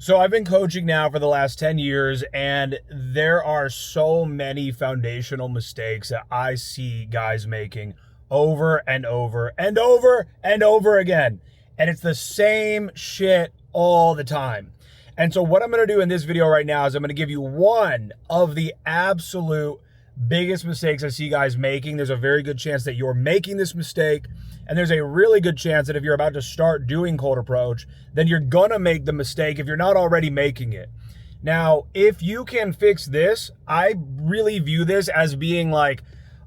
So I've been coaching now for the last 10 years, and there are so many foundational mistakes that I see guys making over and over and over and over again. And it's the same shit all the time. And so what I'm going to do in this video right now is I'm going to give you one of the absolute biggest mistakes I see guys making. There's a very good chance that you're making this mistake. And there's a really good chance that if you're about to start doing cold approach, then you're going to make the mistake if you're not already making it. Now, if you can fix this, I really view this as being like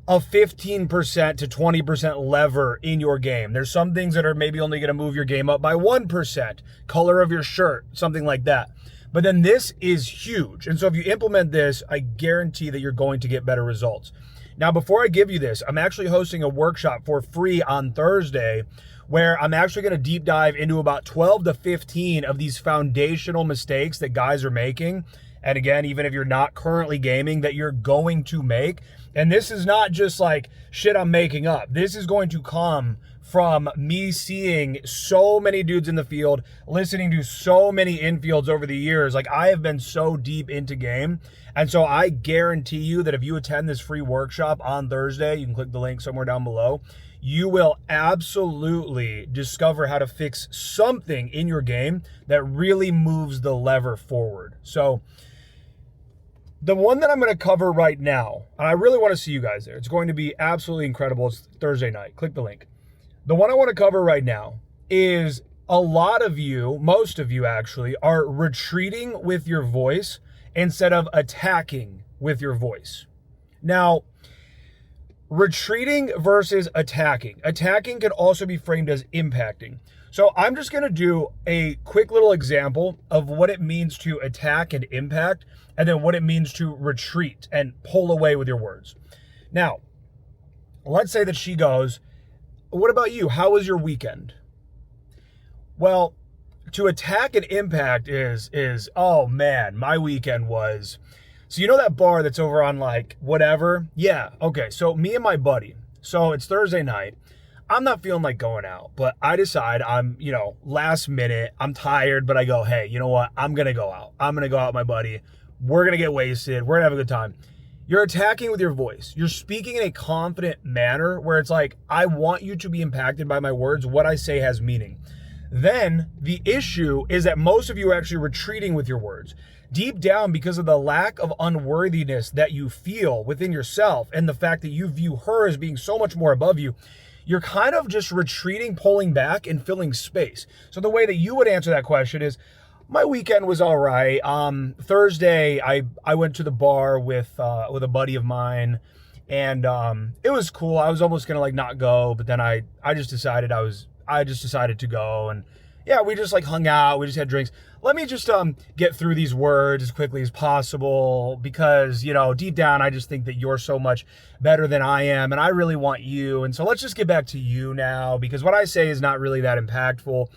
a 15% to 20% lever in your game. There's some things that are maybe only going to move your game up by 1%, color of your shirt, something like that. But then this is huge. And so if you implement this, I guarantee that you're going to get better results. Now, before I give you this, I'm actually hosting a workshop for free on Thursday where I'm actually going to deep dive into about 12 to 15 of these foundational mistakes that guys are making. And again, even if you're not currently gaming, that you're going to make. And this is not just like shit I'm making up. This is going to come from me seeing so many dudes in the field, listening to so many infields over the years. Like, I have been so deep into game. And so I guarantee you that if you attend this free workshop on Thursday, you can click the link somewhere down below, you will absolutely discover how to fix something in your game that really moves the lever forward. So the one that I'm going to cover right now, and I really want to see you guys there. It's going to be absolutely incredible. It's Thursday night. Click the link. The one I want to cover right now is a lot of you, most of you actually, are retreating with your voice instead of attacking with your voice. Now, retreating versus attacking. Attacking can also be framed as impacting. So I'm just going to do a quick little example of what it means to attack and impact, and then what it means to retreat and pull away with your words. Now, let's say that she goes, "What about you? How was your weekend?" Well, to attack and impact is, "Oh man, my weekend was..." So you know that bar that's over on like whatever? Yeah, okay, so me and my buddy. So it's Thursday night. I'm not feeling like going out, but I decide I'm, last minute, I'm tired, but I go, hey, you know what? I'm going to go out. I'm going to go out with my buddy. We're going to get wasted. We're going to have a good time. You're attacking with your voice. You're speaking in a confident manner where it's like, I want you to be impacted by my words. What I say has meaning. Then the issue is that most of you are actually retreating with your words. Deep down, because of the lack of unworthiness that you feel within yourself and the fact that you view her as being so much more above you, you're kind of just retreating, pulling back, and filling space. So the way that you would answer that question is, my weekend was all right. Thursday, I went to the bar with a buddy of mine, and it was cool. I was almost gonna like not go, but then I just decided to go, and yeah, we just like hung out. We just had drinks. Let me just get through these words as quickly as possible because, deep down, I just think that you're so much better than I am, and I really want you. And so let's just get back to you now because what I say is not really that impactful.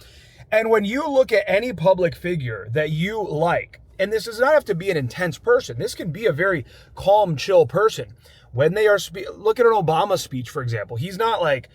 And when you look at any public figure that you like, and this does not have to be an intense person. This can be a very calm, chill person. When they are, look at an Obama speech, for example. He's not like,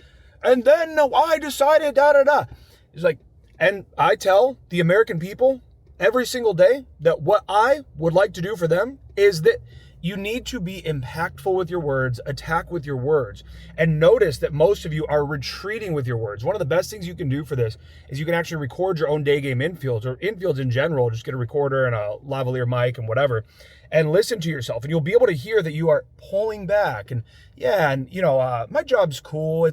and then I decided, da-da-da. He's like, and I tell the American people every single day that what I would like to do for them is that you need to be impactful with your words, attack with your words. And notice that most of you are retreating with your words. One of the best things you can do for this is you can actually record your own day game infields or infields in general. Just get a recorder and a lavalier mic and whatever, and listen to yourself. And you'll be able to hear that you are pulling back. And my job's cool.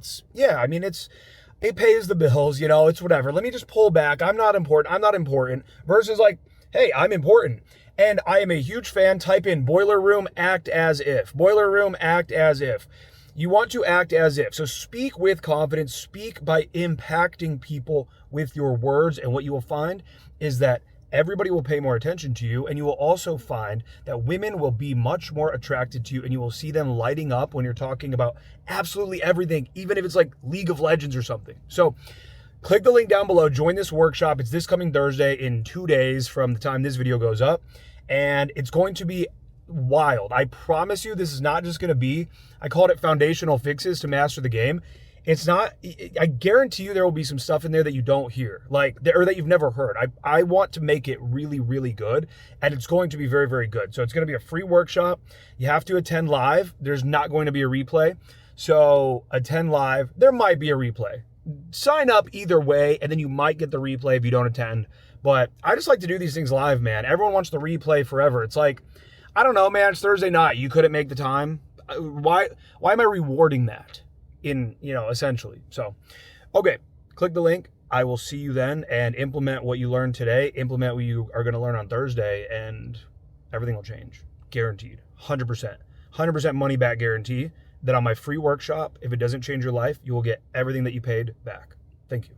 It pays the bills, it's whatever. Let me just pull back. I'm not important. Versus like, hey, I'm important. And I am a huge fan. Type in boiler room, act as if. Boiler room, act as if. You want to act as if. So speak with confidence. Speak by impacting people with your words. And what you will find is that everybody will pay more attention to you, and you will also find that women will be much more attracted to you, and you will see them lighting up when you're talking about absolutely everything, even if it's like League of Legends or something. So click the link down below, join this workshop. It's this coming Thursday in 2 days from the time this video goes up, and it's going to be wild. I promise you this is not just going to be, I called it foundational fixes to master the game. It's not, I guarantee you there will be some stuff in there that you don't hear, like, or that you've never heard. I want to make it really, really good, and it's going to be very, very good. So it's going to be a free workshop. You have to attend live. There's not going to be a replay. So attend live. There might be a replay. Sign up either way, and then you might get the replay if you don't attend. But I just like to do these things live, man. Everyone wants the replay forever. It's like, I don't know, man. It's Thursday night. You couldn't make the time. Why am I rewarding that essentially? So, okay, click the link. I will see you then, and implement what you learned today. Implement what you are going to learn on Thursday, and everything will change. Guaranteed. 100%. 100% money back guarantee that on my free workshop, if it doesn't change your life, you will get everything that you paid back. Thank you.